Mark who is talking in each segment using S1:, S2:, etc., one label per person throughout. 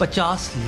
S1: 50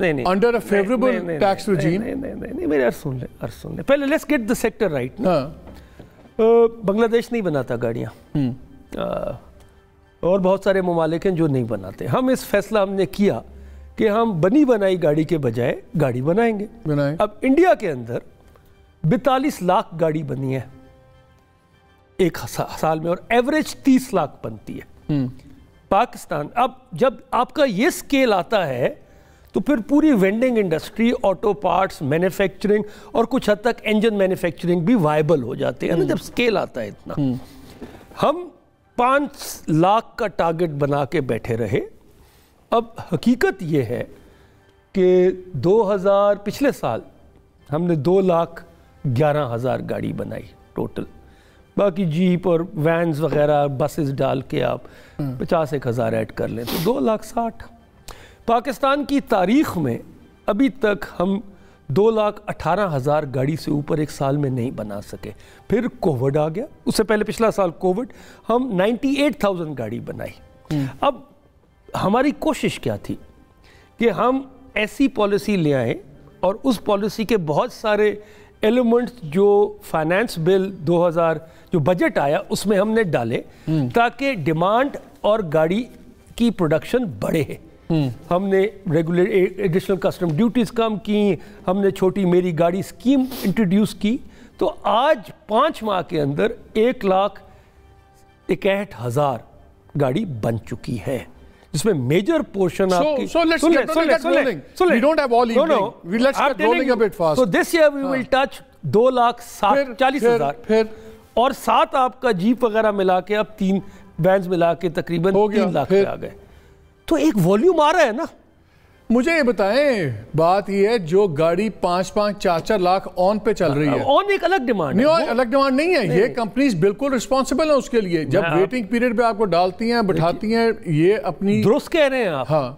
S2: نہیں
S3: under a favorable tax regime.
S2: نہیں میرے عرض سن لیں پہلے let's get the sector right. Bangladesh نہیں بناتا گاڑیاں اور بہت سارے ممالک ہیں جو نہیں بناتے. ہم اس فیصلہ ہم نے کیا کہ ہم بنی بنائی گاڑی کے بجائے گاڑی بنائیں گے. اب انڈیا کے اندر 42 لاکھ گاڑی بنی ہے ایک سال میں اور ایوریج 30 لاکھ بنتی ہے. پاکستان اب جب آپ کا یہ سکیل آتا ہے تو پھر پوری vending industry, auto parts, manufacturing اور کچھ حد تک انجن مینوفیکچرنگ بھی وائبل ہو جاتے ہیں. جب سکیل آتا ہے اتنا, ہم 5 لاکھ کا ٹارگٹ بنا کے بیٹھے رہے. اب حقیقت یہ ہے کہ پچھلے سال ہم نے 2,11,000 گاڑی بنائی ٹوٹل. باقی جیپ اور وینز وغیرہ بسز ڈال کے آپ 50,000 ایڈ کر لیں تو 2,60,000. پاکستان کی تاریخ میں ابھی تک ہم 2,18,000 گاڑی سے اوپر ایک سال میں نہیں بنا سکے. پھر کووڈ آ گیا, اس سے پہلے پچھلا سال کووڈ, ہم 98,000 گاڑی بنائی. اب ہماری کوشش کیا تھی کہ ہم ایسی پالیسی لے آئیں اور اس پالیسی کے بہت سارے ایلیمنٹس جو فائنانس بل 2000 جو بجٹ آیا اس میں ہم نے ڈالے تاکہ ڈیمانڈ اور گاڑی کی پروڈکشن بڑھے. ہم نے ایڈیشنل کسٹم ڈیوٹیز کم کی, ہم نے چھوٹی میری گاڑی اسکیم انٹروڈیوس کی. تو آج 5 ماہ کے اندر 1,61,000 گاڑی بن چکی ہے جس میں میجر پورشن آپ کی.
S3: So let's get rolling. We don't have all evening. Let's get rolling a bit fast.
S2: So this year we will touch 2,40,000 اور 7 آپ کا جیپ وغیرہ ملا کے اب 3 وینز ملا کے تقریباً 3 لاکھ پہ آ گئے. تو ایک والیوم آ رہا ہے نا.
S3: مجھے یہ بتائیں, بات یہ ہے جو گاڑی 5-4 لاکھ آن پہ چل رہی ہے,
S2: آن ایک الگ ڈیمانڈ ہے.
S3: نہیں, الگ ڈیمانڈ نہیں ہے. یہ کمپنیز بالکل رسپانسبل ہیں اس کے لیے. جب ویٹنگ پیریڈ پہ آپ کو ڈالتی ہیں, بٹھاتی ہیں, یہ اپنی
S2: درست کہہ رہے ہیں آپ. ہاں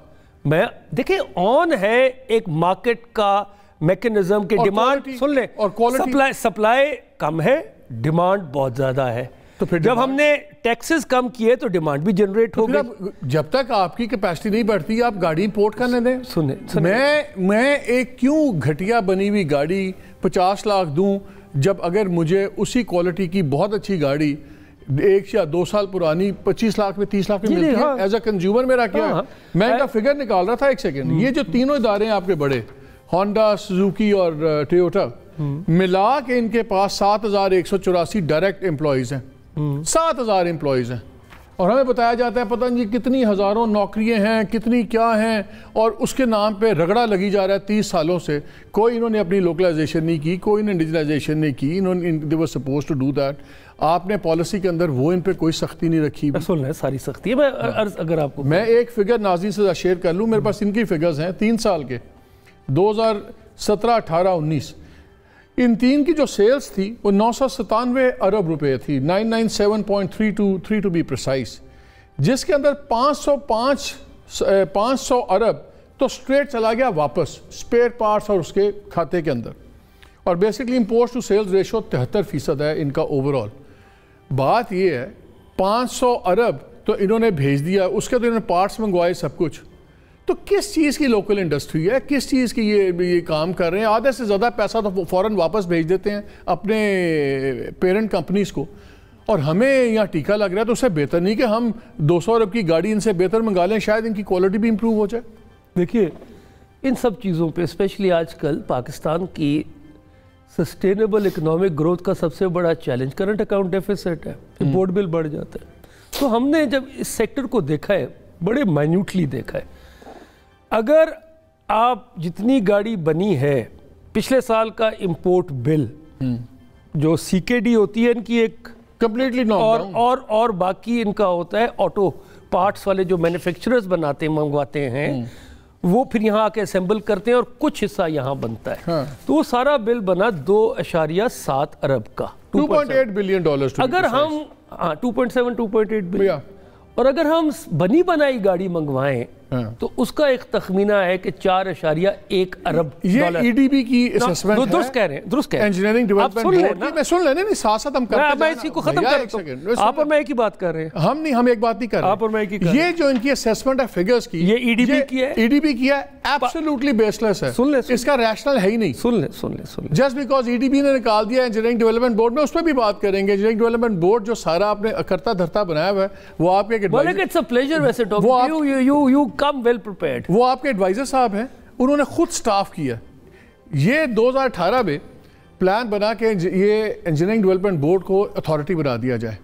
S2: میں دیکھیں آن ہے ایک مارکیٹ کا میکنزم کے ڈیمانڈ سن لیں اور سپلائی کم ہے, ڈیمانڈ بہت زیادہ ہے. تو پھر جب ہم نے ٹیکسز کم کیے تو ڈیمانڈ بھی جنریٹ ہو گئی.
S3: جب تک آپ کی کیپیسٹی نہیں بڑھتی آپ گاڑی امپورٹ کرنے دیں. میں ایک کیوں گھٹیا بنی ہوئی گاڑی 50 لاکھ دوں جب اگر مجھے اسی کوالٹی کی بہت اچھی گاڑی 1 یا 2 سال پرانی 25 لاکھ میں 30 لاکھ میں ملتی ہے. ایز اے کنزیومر میرا کیا ہے, میں ان کا فگر نکال رہا تھا ایک سیکنڈ. یہ جو تینوں ادارے ہیں آپ کے بڑے, ہونڈا, سوزوکی اور ٹویوٹا, ملا کے ان کے پاس 7,184 ڈائریکٹ امپلائیز ہیں. 7,000 امپلائیز ہیں اور ہمیں بتایا جاتا ہے پتہ نہیں کتنی ہزاروں نوکریاں ہیں, کتنی کیا ہیں, اور اس کے نام پہ رگڑا لگی جا رہا ہے 30 سالوں سے. کوئی انہوں نے اپنی لوکلائزیشن نہیں کی, کوئی انڈیجنائزیشن نہیں کی. they were supposed to do that. آپ نے پالیسی کے اندر وہ ان پہ کوئی سختی نہیں رکھی.
S2: ساری سختی ہے. اگر آپ کو
S3: میں ایک فگر ناظرین سے شیئر کر لوں, میرے پاس ان کی فگرز ہیں 3 سال کے 2017, 18, 19. ان 3 کی جو سیلز تھی وہ 997 ارب روپے تھی, 997.32 to be precise, جس کے اندر 500 ارب تو سٹریٹ چلا گیا واپس سپیئر پارٹس اور اس کے کھاتے کے اندر. اور basically import to sales ratio 73% ہے ان کا اوورال. بات یہ ہے 500 ارب تو انہوں نے بھیج دیا, اس کے تو انہوں نے پارٹس منگوائے سب کچھ. تو کس چیز کی لوکل انڈسٹری ہے, کس چیز کی یہ کام کر رہے ہیں؟ آدھے سے زیادہ پیسہ تو فوراً واپس بھیج دیتے ہیں اپنے پیرنٹ کمپنیز کو, اور ہمیں یہاں ٹیکا لگ رہا ہے. تو اس سے بہتر نہیں کہ ہم 200 ارب کی گاڑی ان سے بہتر منگا لیں, شاید ان کی کوالٹی بھی امپروو ہو جائے.
S2: دیکھیے ان سب چیزوں پہ اسپیشلی آج کل پاکستان کی سسٹینیبل اکنامک گروتھ کا سب سے بڑا چیلنج کرنٹ اکاؤنٹ ڈیفیسٹ ہے, امپورٹ بل بڑھ جاتا ہے. تو ہم نے جب اس سیکٹر کو دیکھا ہے, بڑے مائنیوٹلی دیکھا ہے, اگر آپ جتنی گاڑی بنی ہے پچھلے سال کا امپورٹ بل جو سی کے ڈی ہوتی ہے ان کی ایک
S3: کمپلیٹلی
S2: اور باقی ان کا ہوتا ہے آٹو پارٹس والے جو مینوفیکچررز منگواتے ہیں وہ پھر یہاں آ کے اسمبل کرتے ہیں اور کچھ حصہ یہاں بنتا ہے. تو وہ سارا بل بنا 2.7 ارب کا,
S3: $2.8 بلین.
S2: اگر ہم 2.7 2.8 بلین, اور اگر ہم بنی بنائی گاڑی منگوائیں تو اس کا ایک تخمینہ ہے کہ 4.1 ارب
S3: یہ ای ڈی بی کی اسسمنٹ ہے.
S2: درست کہہ رہے ہیں, درست کہہ رہے ہیں.
S3: انجینئرنگ ڈیولپمنٹ بورڈ میں سن لینے, نہیں ساتھ ساتھ ہم کرتے ہیں.
S2: میں اسی کو ختم کر رہا ہوں. آپ اور میں ایک ہی بات کر رہے ہیں.
S3: ہم ایک بات نہیں کر رہے.
S2: آپ اور میں ایک ہی کر رہے ہیں.
S3: یہ جو ان کی اسسمنٹ ہے فگرز کی,
S2: یہ ای ڈی بی کی ہے.
S3: ای ڈی بی کی ہے, ایبسولوٹلی بیس لیس ہے. اس کا ریشنل ہے ہی نہیں.
S2: سن لیں.
S3: Just because E D be نے نکال دیا انجینئرنگ ڈیولپمنٹ بورڈ میں, اس پہ بھی بات کریں گے. انجینئرنگ ڈیولپمنٹ بورڈ جو سارا آپ نے کرتا دھرتا بنایا ہوا ہے, وہ آپ کے وہ آپ کے ایڈوائزر صاحب ہیں, انہوں نے خود سٹاف کیا. یہ 2018 میں پلان بنا کے یہ انجینئرنگ ڈیولپمنٹ بورڈ کو اتھارٹی بنا دیا جائے.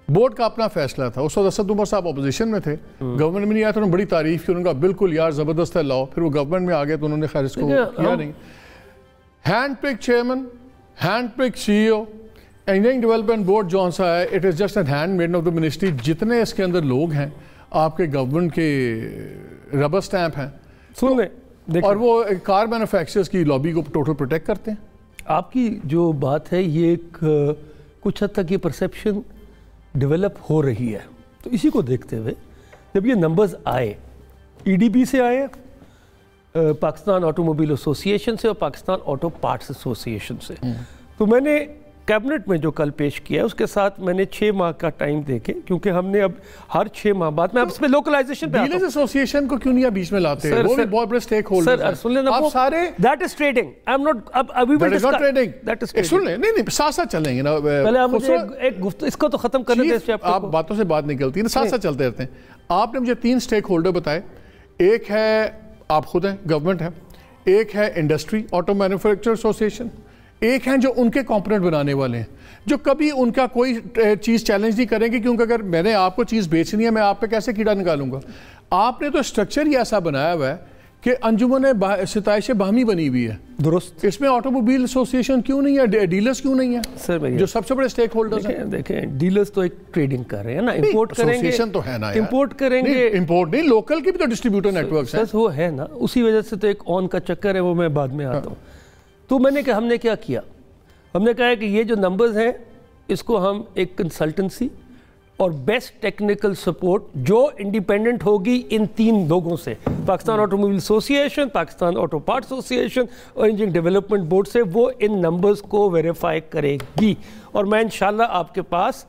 S3: بورڈ کا اپنا فیصلہ تھا. اس وقت اسد عمر صاحب اپوزیشن میں تھے, گورنمنٹ میں نہیں آیا تو انہوں نے بڑی تعریف کی, انہوں نے کہا بالکل یار زبردست ہے لاؤ. پھر وہ گورنمنٹ میں آ گئے تو انہوں نے خیر اس کو کیا نہیں. ہینڈ پک چیئرمن, ہینڈ پک سی ای او. انجینئرنگ ڈیولپمنٹ بورڈ جو سا ہے, it is just an hand made of the ministry. جتنے اس کے اندر لوگ ہیں آپ کے گورنمنٹ کے ربر سٹیمپ ہیں,
S2: سن لیں,
S3: اور وہ کار مینوفیکچررز کی لابی کو ٹوٹل پروٹیکٹ کرتے ہیں.
S2: آپ کی جو بات ہے یہ ایک کچھ حد تک یہ پرسیپشن ڈیولپ ہو رہی ہے. تو اسی کو دیکھتے ہوئے جب یہ نمبرز آئے, ای ڈی بی سے آئے, پاکستان آٹو موبائل ایسوسی ایشن سے اور پاکستان آٹو پارٹس ایسوسی ایشن سے, تو میں نے کیبنٹ میں جو کل پیش کیا ہے اس کے ساتھ میں نے 6 ماہ کا ٹائم دے کے, کیونکہ ہم نے اب ہر 6 ماہ بعد, میں اب اس پہ لوکلائزیشن پہ آتا ہوں.
S3: ڈیلرز ایسوسی ایشن کو کیوں نہیں بیچ میں لاتے ہیں؟ وہ بھی بہت بڑے سٹیک ہولڈرز ہیں.
S2: سر سن لیں,
S3: آپ سارے
S2: that is trading. I am not, اب ابھی بھی
S3: دیٹ از ناٹ ٹریڈنگ. سن لیں, نہیں ساتھ ساتھ چلیں گے نا.
S2: پہلے آپ مجھے ایک گفتگو اس کو تو ختم کرنے دیں.
S3: آپ باتوں سے بات نکلتی ہے نا, ساتھ ساتھ چلتے رہتے ہیں. آپ نے مجھے 3 سٹیک ہولڈر بتائے. ایک ہے آپ خود ہیں, گورنمنٹ ہے. ایک ہے انڈسٹری آٹو مینوفیکچر ایسوسی ایشن. ایک ہیں جو ان کے کمپوننٹ بنانے والے ہیں, جو کبھی ان کا کوئی چیز چیلنج نہیں کریں گے, کیونکہ اگر میں نے آپ کو چیز بیچنی ہے میں آپ پہ کیسے کیڑا نکالوں گا. آپ نے تو اسٹرکچر ہی ایسا بنایا ہوا ہے کہ انجمن ستائش باہمی بنی ہوئی ہے.
S2: درست.
S3: اس میں آٹو موبائل ایسوسی ایشن کیوں نہیں ہے, ڈیلرز کیوں نہیں ہے
S2: سر,
S3: جو سب سے بڑے سٹیک ہولڈرز ہیں؟
S2: دیکھیں ڈیلرز تو ایک ٹریڈنگ کر رہے ہیں نا, امپورٹ کریں گے.
S3: ایسوسی ایشن تو ہے نا,
S2: امپورٹ کریں گے.
S3: امپورٹ نہیں, لوکل کے بھی تو ڈسٹریبیوٹر نیٹ ورکس ہیں.
S2: وہ ہے نا, اسی وجہ سے تو ایک آن کا چکر ہے, وہ میں بعد میں آتا ہوں. تو میں نے کہا, ہم نے کیا کیا, ہم نے کہا ہے کہ یہ جو نمبرز ہیں اس کو ہم ایک کنسلٹنسی اور بیسٹ ٹیکنیکل سپورٹ جو انڈیپینڈنٹ ہوگی ان 3 لوگوں سے, پاکستان آٹو موبائل ایسوسی ایشن, پاکستان آٹو پارٹس ایسوسی ایشن اور انجینئرنگ ڈیولپمنٹ بورڈ سے, وہ ان نمبرز کو ویریفائی کرے گی. اور میں انشاءاللہ آپ کے پاس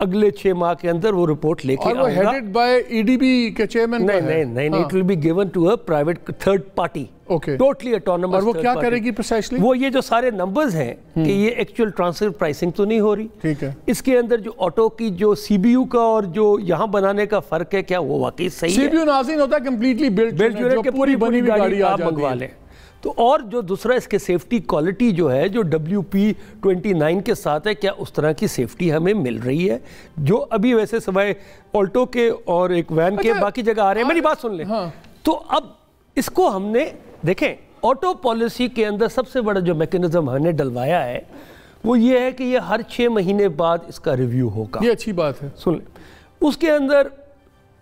S2: اگلے 6 ماہ کے اندر وہ رپورٹ لے کے آؤں گا.
S3: اور وہ headed by E D B کے چیئرمین.
S2: نہیں, it will be given to a private third party, totally autonomous.
S3: اور وہ کیا کرے گی پریسائسلی؟
S2: وہ یہ جو سارے نمبرز ہیں کہ یہ ایکچوئل ٹرانسفر پرائسنگ تو نہیں ہو رہی.
S3: ٹھیک ہے.
S2: اس کے اندر جو آٹو کی جو سی بی یو کا اور جو یہاں بنانے کا فرق ہے, کیا وہ واقعی صحیح ہے؟
S3: سی بی یو ناظرین ہوتا ہے کمپلیٹلی بلڈ
S2: جو پوری بنی ہوئی گاڑی آپ منگوا لیں. تو اور جو دوسرا اس کے سیفٹی کوالٹی جو ہے جو WP29 کے ساتھ ہے, کیا اس طرح کی سیفٹی ہمیں مل رہی ہے جو ابھی ویسے سوائے آلٹو کے اور ایک وین کے باقی جگہ آ رہے ہیں. میری بات سن لیں. تو اب اس کو ہم نے دیکھیں, آٹو پالیسی کے اندر سب سے بڑا جو میکنزم ہم نے ڈلوایا ہے وہ یہ ہے کہ یہ ہر 6 مہینے بعد اس کا ریویو ہوگا.
S3: یہ اچھی بات ہے.
S2: سن لیں, اس کے اندر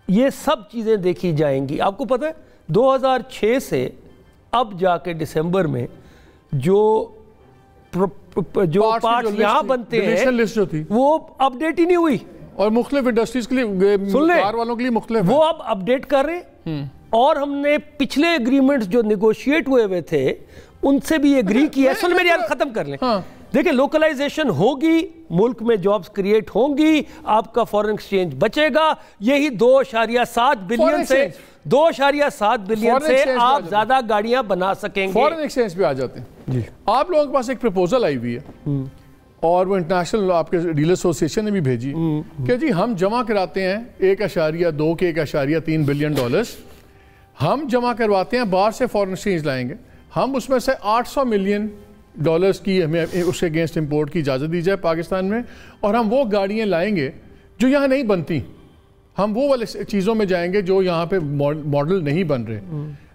S2: یہ سب چیزیں دیکھی جائیں گی. آپ کو پتہ ہے 2006 سے اب جا کے دسمبر میں جو پارٹس یہاں بنتے ہیں وہ اپ ڈیٹ ہی نہیں ہوئی,
S3: اور مختلف انڈسٹریز کے لیے, کار والوں کے لیے مختلف,
S2: وہ اب اپ ڈیٹ کر رہے ہیں. اور ہم نے پچھلے ایگریمنٹس جو نیگوشیٹ ہوئے تھے ان سے بھی ایگری کیا. سن میری بات ختم کر لیں. دیکھیں لوکلائزیشن ہوگی, ملک میں جابز کریٹ ہوں گی, آپ کا فورن ایکسچینج بچے گا. یہی 2.7 بلین سے 2.7 بلین سے آپ زیادہ گاڑیاں بنا سکیں گے.
S3: فورن ایکسچینج پہ آ جاتے ہیں. آپ لوگوں کے پاس ایک پروپوزل آئی ہوئی ہے اور وہ انٹرنیشنل آپ کے ڈیلر ایسوسی ایشن نے بھی بھیجی کہ جی ہم جمع کراتے ہیں 1.2 کے 1.3 بلین ڈالرز ہم جمع کرواتے ہیں, باہر سے فورن ایکسچینج لائیں گے. ہم اس میں سے 800 ملین ڈالرز کی ہمیں اس کے اگینسٹ امپورٹ کی اجازت دی جائے پاکستان میں, اور ہم وہ گاڑیاں لائیں گے جو یہاں نہیں بنتی. ہم وہ والے چیزوں میں جائیں گے جو یہاں پہ ماڈل نہیں بن رہے.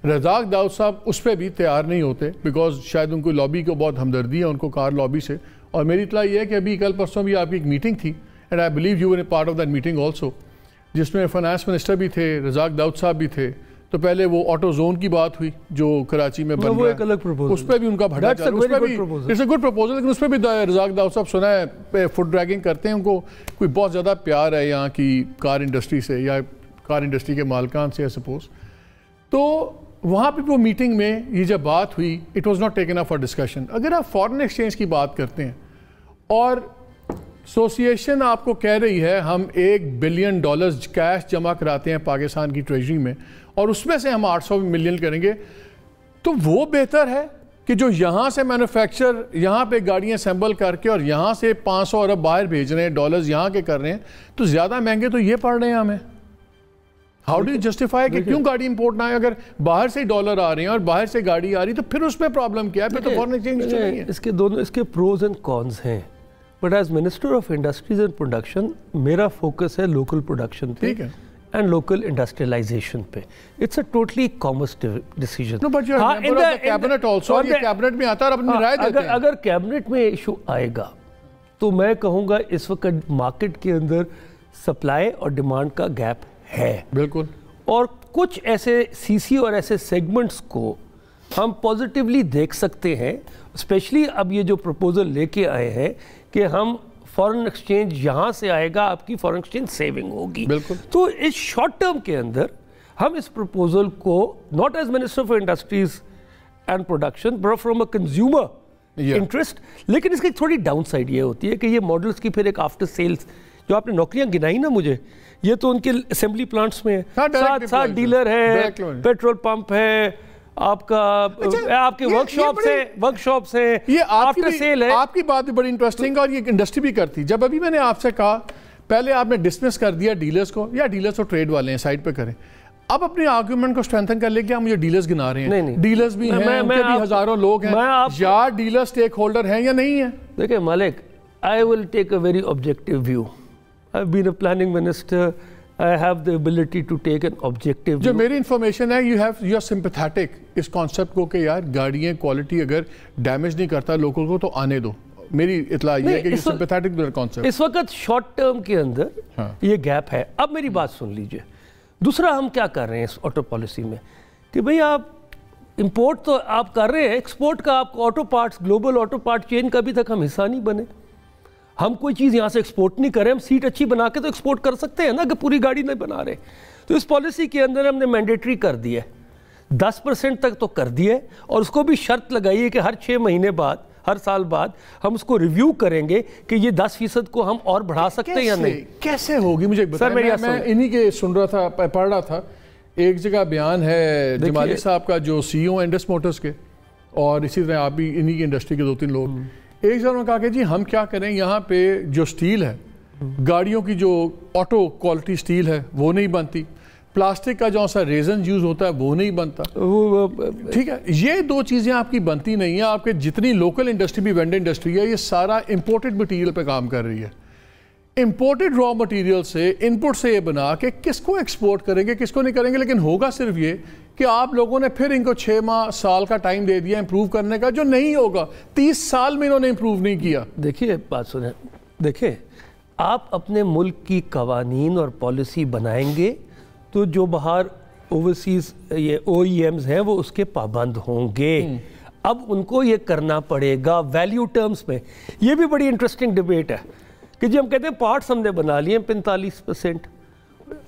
S3: رزاق داؤد صاحب اس پہ بھی تیار نہیں ہوتے بیکاز شاید ان کو لابی کو بہت ہمدردی ہے ان کو کار لابی سے. اور میری اطلاع یہ ہے کہ ابھی کل پرسوں بھی آپ کی ایک میٹنگ تھی, and I believe you were a part of that meeting also, جس میں فائنانس منسٹر بھی تھے, رزاق داؤد صاحب بھی تھے. تو پہلے وہ آٹو زون کی بات ہوئی جو کراچی میں بن رہا ہے, اس پہ بھی ان کا بھڑا چل رہا ہے. اٹس اے گڈ پروپوزل, لیکن اس پہ بھی رزاق داؤد صاحب سنا ہے فٹ ڈریگنگ کرتے ہیں. ان کو کوئی بہت زیادہ پیار ہے یہاں کی کار انڈسٹری سے یا کار انڈسٹری کے مالکان سے سپوز. تو وہاں پہ وہ میٹنگ میں یہ جب بات ہوئی it was not taken up for discussion. اگر آپ فارن ایکسچینج کی بات کرتے ہیں اور ایسوسیشن آپ کو کہہ رہی ہے ہم $1 بلین کیش جمع کراتے ہیں پاکستان کی ٹریجری میں اور اس میں سے ہم 800 ملین کریں گے, تو وہ بہتر ہے کہ جو یہاں سے مینوفیکچر یہاں پہ گاڑیاں اسمبل کر کے اور یہاں سے 500 ارب باہر بھیج رہے ہیں, ڈالرز یہاں کے کر رہے ہیں, تو زیادہ مہنگے تو یہ پڑ رہے ہیں ہمیں. ہاؤ ڈو یو جسٹیفائی کہ کیوں گاڑی امپورٹ نہ ہے؟ اگر باہر سے ڈالر آ رہے ہیں اور باہر سے گاڑی آ رہی تو پھر اس میں پرابلم کیا ہے؟ پھر تو فارن ایکسچینج نہیں ہے.
S2: اس کے دونوں اس کے پروز اینڈ کونز ہیں, but as minister of industries and production میرا فوکس ہے لوکل پروڈکشن پہ and local industrialization پہ. It's a totally commerce decision.
S3: No, but you're a member of the cabinet also. یہ cabinet میں آتا ہے اور اپنی رائے دیتے ہیں.
S2: اگر cabinet میں ایشو آئے گا تو میں کہوں گا اس وقت مارکیٹ کے اندر سپلائی اور ڈیمانڈ کا گیپ ہے.
S3: بالکل.
S2: اور کچھ ایسے سی سی اور ایسے سیگمنٹس کو ہم پازیٹیولی دیکھ سکتے ہیں, اسپیشلی اب یہ جو پروپوزل لے کے آئے ہیں کہ ہم فارن ایکسچینج یہاں سے آئے گا, آپ کی فارن ایکسچینج سیونگ ہوگی.
S3: بالکل.
S2: تو اس شارٹ ٹرم کے اندر ہم اس پروپوزل کو not as minister for industries and production but from a consumer interest, لیکن اس کی تھوڑی ڈاؤن سائڈ یہ ہوتی ہے کہ یہ ماڈلس کی پھر ایک آفٹر سیلز جو آپ نے نوکریاں گنائی نا مجھے, یہ تو ان کے اسمبلی پلانٹس میں ساتھ ڈیلر ہے, پیٹرول پمپ ہے, آپ کا آپ کے ورک شاپس ہیں,
S3: یہ
S2: آفٹر سیل ہے.
S3: آپ کی بات بھی بڑی انٹرسٹنگ اور یہ انڈسٹری بھی کرتی. جب ابھی میں نے آپ سے کہا پہلے آپ نے ڈسمس کر دیا ڈیلرز کو, یا ڈیلرز تو ٹریڈ والے ہیں سائڈ پہ کریں, اب اپنے آرگومنٹ کو اسٹرینتھن کر لے کے مجھے ڈیلرز گنا رہے ہیں. ڈیلرز بھی ہیں, ان کے بھی ہزاروں لوگ ہیں, یا ڈیلر سٹیک ہولڈر ہیں یا نہیں ہیں.
S2: دیکھیں مالک, I will take a very objective view. I've been a planning minister. I have the ability to take an objective view.
S3: جو میری انفارمیشن ہے you are sympathetic اس کانسیپٹ کو کہ یار گاڑیاں کوالٹی اگر ڈیمیج نہیں کرتا لوکل کو تو آنے دو. میری اطلاع یہ ہے کہ you sympathetic to the concept.
S2: اس وقت شارٹ ٹرم کے اندر یہ گیپ ہے. اب میری بات سن لیجئے, دوسرا ہم کیا کر رہے ہیں اس آٹو پالیسی میں کہ بھئی آپ امپورٹ تو آپ کر رہے ہیں, ایکسپورٹ کا آپ auto parts global auto part chain کا ابھی تک ہم حصہ نہیں بنے. ہم کوئی چیز یہاں سے ایکسپورٹ نہیں کر رہے, ہم سیٹ اچھی بنا کے تو ایکسپورٹ کر سکتے ہیں نا, کہ پوری گاڑی نہیں بنا رہے. تو اس پالیسی کے اندر ہم نے مینڈیٹری کر دیا ہے, 10% تک تو کر دیا ہے, اور اس کو بھی شرط لگائی ہے کہ ہر 6 مہینے بعد, ہر سال بعد ہم اس کو ریویو کریں گے کہ یہ 10% کو ہم اور بڑھا سکتے ہیں یا نہیں.
S3: کیسے ہوگی مجھے بتائیں. میں انہی کے سن رہا تھا, پڑھ رہا تھا, ایک جگہ بیان ہے جمالی صاحب کا جو سی او انڈس موٹرز کے, اور اسی طرح آپ بھی انہی کی انڈسٹری کے 2-3 لوگ, ایک جگہ کہا کہ جی ہم کیا کریں, یہاں پہ جو سٹیل ہے گاڑیوں کی جو آٹو کوالٹی سٹیل ہے وہ نہیں بنتی, پلاسٹک کا جو سا ریزن یوز ہوتا ہے وہ نہیں بنتا. ٹھیک ہے, یہ 2 چیزیں آپ کی بنتی نہیں ہیں. آپ کے جتنی لوکل انڈسٹری بھی وینڈ انڈسٹری ہے یہ سارا امپورٹڈ مٹیریل پہ کام کر رہی ہے. امپورٹڈ را مٹیریل سے ان پٹ سے یہ بنا کہ کس کو ایکسپورٹ کریں گے کس کو نہیں کریں گے, لیکن ہوگا صرف یہ کہ آپ لوگوں نے پھر ان کو 6 ماہ سال کا ٹائم دے دیا امپروو کرنے کا, جو نہیں ہوگا. 30 سال میں انہوں نے امپروو نہیں کیا.
S2: دیکھیے بات سنیں, دیکھیں آپ اپنے ملک کی قوانین اور پالیسی بنائیں گے تو جو باہر اوورسیز یہ OEMs ہیں وہ اس کے پابند ہوں گے. اب ان کو یہ کرنا پڑے گا ویلیو ٹرمز میں. یہ بھی بڑی انٹرسٹنگ ڈیبیٹ ہے کہ جی ہم کہتے ہیں پارٹس ہم نے بنا لیے 45%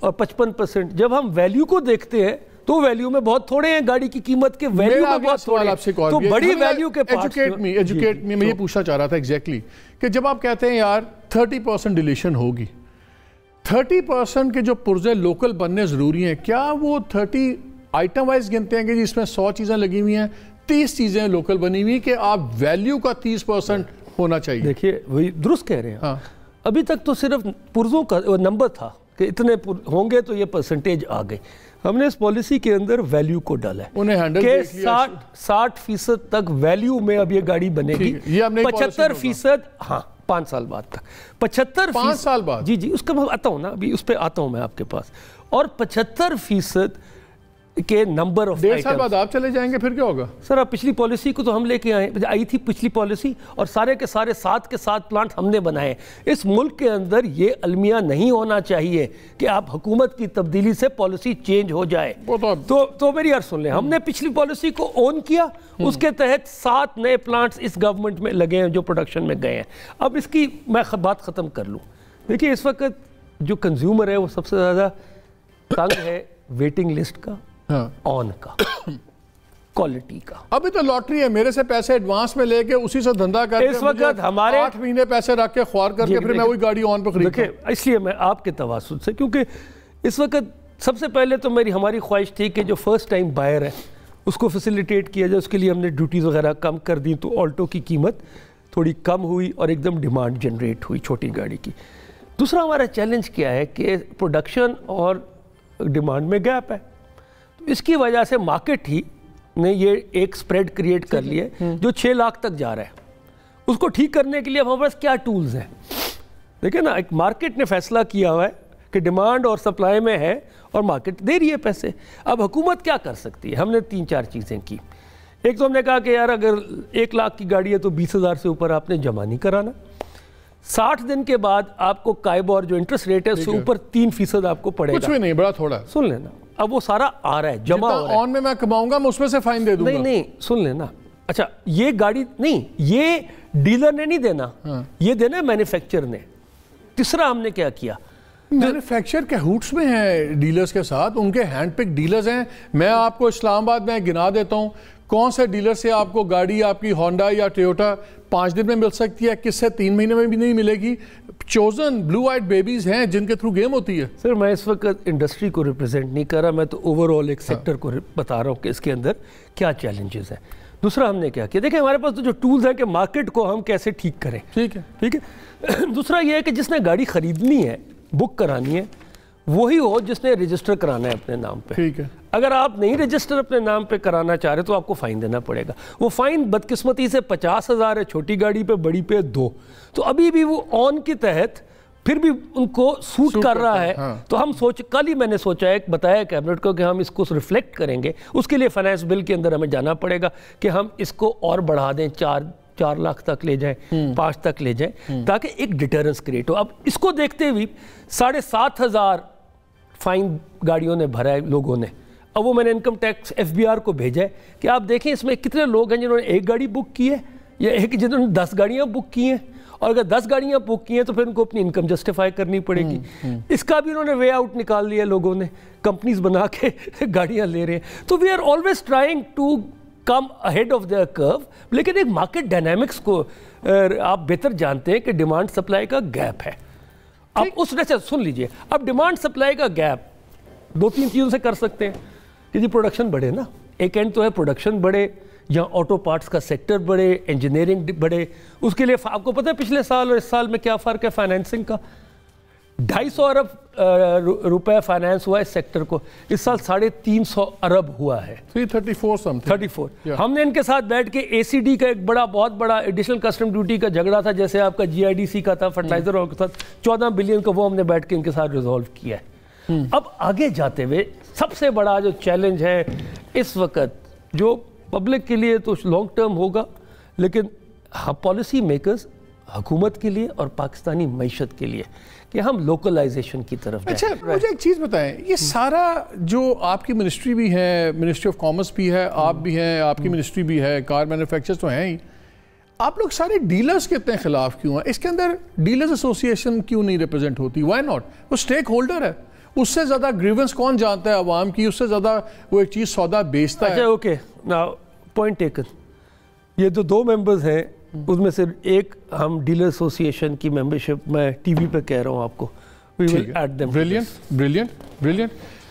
S2: اور 55%, جب ہم ویلیو کو دیکھتے ہیں تو ویلیو میں بہت تھوڑے ہیں, گاڑی کی قیمت کے ویلیو میں بہت تھوڑے ہیں, تو بڑی ویلیو کے پارٹس.
S3: ایجوکیٹ میں یہ پوچھنا چاہ رہا تھا ایگزیکٹلی کہ جب آپ کہتے ہیں یار 30% ڈیلیشن ہوگی, 30% کے جو پرزے لوکل بننے ضروری ہیں, کیا وہ 30 آئٹم وائز گنتے ہیں کہ جس میں 100 چیزیں لگی ہوئی ہیں, 30 چیزیں لوکل بنی ہوئی کہ آپ ویلیو کا 30% ہونا چاہیے.
S2: دیکھیے وہی درست کہہ رہے ہیں. ابھی تک تو صرف پرزوں کا نمبر تھا کہ اتنے ہوں گے تو یہ پرسنٹیج آ گئی. ہم نے اس پالیسی کے اندر ویلیو کو ڈالا ہے کہ 60% تک ویلیو میں اب یہ گاڑی بنے گی. 75% ہاں 5 سال بعد تک, 75
S3: سال بعد,
S2: جی اس کا میں آتا ہوں نا, ابھی اس پہ آتا ہوں میں آپ کے پاس. اور 75% کے نمبر آف
S3: 1.5 سال بعد آپ چلے جائیں گے, پھر کیا ہوگا
S2: سر؟ اب پچھلی پالیسی کو تو ہم لے کے آئی تھی پچھلی پالیسی, اور سارے کے سارے 7 کے 7 پلانٹ ہم نے بنائے. اس ملک کے اندر یہ المیہ نہیں ہونا چاہیے کہ آپ حکومت کی تبدیلی سے پالیسی چینج ہو جائے. تو میری عرض سن لیں, ہم نے پچھلی پالیسی کو اون کیا, اس کے تحت 7 نئے پلانٹس اس گورنمنٹ میں لگے ہیں جو پروڈکشن میں گئے ہیں. اب اس کی میں بات ختم کر لوں. دیکھیے اس وقت جو کنزیومر ہے وہ سب سے زیادہ تنگ ہے ویٹنگ لسٹ کا،
S3: ہاں
S2: آن کا، کوالٹی کا.
S3: ابھی تو لاٹری ہے، میرے سے پیسے ایڈوانس میں لے کے اسی سے دھندا کر کے
S2: اس وقت ہمارے
S3: 8 مہینے پیسے رکھ کے خوار کر کے پھر میں وہی گاڑی آن پہ خریدتا ہوں.
S2: دیکھیں اس لیے میں آپ کے تواسط سے، کیونکہ اس وقت سب سے پہلے تو ہماری خواہش تھی کہ جو فرسٹ ٹائم بائر ہے اس کو فیسیلیٹیٹ کیا جائے. اس کے لیے ہم نے ڈیوٹیز وغیرہ کم کر دی تو آلٹو کی قیمت تھوڑی کم ہوئی اور ایک دم ڈیمانڈ جنریٹ ہوئی چھوٹی گاڑی کی. دوسرا ہمارا چیلنج کیا ہے کہ پروڈکشن اور ڈیمانڈ میں گیپ ہے. تو اس کی وجہ سے مارکیٹ ہی نے یہ ایک سپریڈ کریٹ کر لی ہے جو 6 لاکھ تک جا رہا ہے. اس کو ٹھیک کرنے کے لیے ہمارے پاس کیا ٹولز ہیں؟ دیکھیں نا، ایک مارکیٹ نے فیصلہ کیا ہوا ہے کہ ڈیمانڈ اور سپلائی میں ہے اور مارکیٹ دے رہی ہے پیسے. اب حکومت کیا کر سکتی ہے؟ ہم نے 3-4 چیزیں کی. ایک تو ہم نے کہا کہ یار اگر 1 لاکھ کی گاڑی ہے تو 20,000 سے اوپر آپ نے جمع نہیں کرانا. 60 دن کے بعد آپ کو قائبور جو انٹرسٹ ریٹ ہے اس سے اوپر 3% آپ کو پڑے گا.
S3: کچھ بھی نہیں، بڑا تھوڑا.
S2: سن لینا، اب وہ سارا آ رہا ہے، جمع ہو رہا ہے.
S3: آن میں کماؤں گا میں اس میں سے فائن دے دوں گا.
S2: نہیں سن لینا. اچھا یہ گاڑی نہیں، یہ ڈیلر نے نہیں دینا، یہ دینا ہے مینوفیکچر نے. تیسرا ہم نے کیا کیا،
S3: مینوفیکچر کے ہوٹس میں ہیں ڈیلرز کے ساتھ، ان کے ہینڈ پک ڈیلرز ہیں. میں آپ کو اسلام آباد میں گنا دیتا ہوں کون سے ڈیلر سے آپ کو گاڑی آپ کی ہونڈا یا ٹویوٹا 5 دن میں مل سکتی ہے، کس سے 3 مہینے میں بھی نہیں ملے گی. چوزن بلو آئیڈ بیبیز ہیں جن کے تھرو گیم ہوتی ہے.
S2: سر میں اس وقت انڈسٹری کو ریپرزینٹ نہیں کر رہا، میں تو اوور آل ایک سیکٹر کو بتا رہا ہوں کہ اس کے اندر کیا چیلنجز ہیں. دوسرا ہم نے کیا کیا، دیکھیں ہمارے پاس تو جو ٹولز ہیں کہ مارکیٹ کو ہم کیسے ٹھیک کریں. ٹھیک ہے. دوسرا یہ ہے کہ جس نے گاڑی خریدنی ہے، بک کرانی ہے، وہی ہو جس نے رجسٹر کرانا ہے اپنے نام پہ.
S3: ٹھیک ہے.
S2: اگر آپ نہیں رجسٹر اپنے نام پہ کرانا چاہ رہے تو آپ کو فائن دینا پڑے گا. وہ فائن بدقسمتی سے 50,000 ہے چھوٹی گاڑی پہ، بڑی پہ 2. تو ابھی بھی وہ آن کے تحت پھر بھی ان کو سوٹ کر رہا ہے. تو ہم کل ہی میں نے سوچا ہے، بتایا کیبنٹ کو کہ ہم اس کو ریفلیکٹ کریں گے. اس کے لیے فائنانس بل کے اندر ہمیں جانا پڑے گا کہ ہم اس کو اور بڑھا دیں، 4 لاکھ تک لے جائیں، 5 تک لے جائیں، تاکہ ایک ڈیٹرنس کریٹ ہو. اب اس کو دیکھتے ہوئے 7,500 فائن گاڑیوں نے بھرا ہے لوگوں نے. اب وہ میں نے انکم ٹیکس FBR کو بھیجا ہے کہ آپ دیکھیں اس میں کتنے لوگ ہیں جنہوں نے 1 گاڑی بک کی ہے یا جنہوں نے 10 گاڑیاں بک کی ہیں. اور اگر 10 گاڑیاں بک کی ہیں تو پھر ان کو اپنی انکم جسٹیفائی کرنی پڑے گی. اس کا بھی انہوں نے وے آؤٹ نکال لیا، لوگوں نے کمپنیز بنا کے گاڑیاں لے رہے ہیں. تو we are always trying to come ahead of their curve. لیکن ایک مارکیٹ ڈائنامکس کو آپ بہتر جانتے ہیں کہ ڈیمانڈ سپلائی کا گیپ ہے. اب اس وجہ سے سن لیجئے، اب ڈیمانڈ سپلائی کا گیپ 2-3 چیزوں سے کر سکتے ہیں کہ جی پروڈکشن بڑھے نا. ایک اینڈ تو ہے پروڈکشن بڑھے، یا آٹو پارٹس کا سیکٹر بڑھے، انجینئرنگ بڑھے. اس کے لیے آپ کو پتہ ہے پچھلے سال اور اس سال میں کیا فرق ہے فائنینسنگ کا؟ 250 ارب روپے فائنانس ہوا ہے اس سیکٹر کو. اس سال 350 ارب ہوا ہے.
S3: 334
S2: ہم نے ان کے ساتھ بیٹھ کے ACD کا ایک بہت بڑا ایڈیشنل کسٹم ڈیوٹی کا جھگڑا تھا، جیسے آپ کا GIDC کا تھا، فرٹیلائزر کے ساتھ 14 بلین کا، وہ ہم نے بیٹھ کے ان کے ساتھ ریزالو کیا ہے. اب آگے جاتے ہوئے سب سے بڑا جو چیلنج ہے اس وقت، جو پبلک کے لیے تو لانگ ٹرم ہوگا، لیکن پالیسی میکرز حکومت کے لیے اور پاکستانی معیشت کے لیے، کہ ہم لوکلائزیشن کی طرف جائیں.
S3: اچھا مجھے ایک چیز بتائیں، یہ سارا جو آپ کی منسٹری بھی ہے، منسٹری آف کامرس بھی ہے، آپ بھی ہیں، آپ کی منسٹری بھی ہے، کار مینوفیکچرز تو ہیں ہی، آپ لوگ سارے ڈیلرز کے اتنے خلاف کیوں ہیں؟ اس کے اندر ڈیلرز ایسوسیشن کیوں نہیں ریپرزینٹ ہوتی؟ Why not? وہ اسٹیک ہولڈر ہے، اس سے زیادہ گریونس کون جانتا ہے عوام کی، اس سے زیادہ وہ ایک چیز سودا بیچتا ہے.
S2: اچھا اوکے، ناؤ پوائنٹ ٹیکن. یہ جو 2 ممبرز ہیں اس میں سے ایک ہم ڈیلر ایسوسیشن کی ممبرشپ میں ٹی وی پہ کہہ رہا ہوں آپ کو.
S3: بریلینٹ.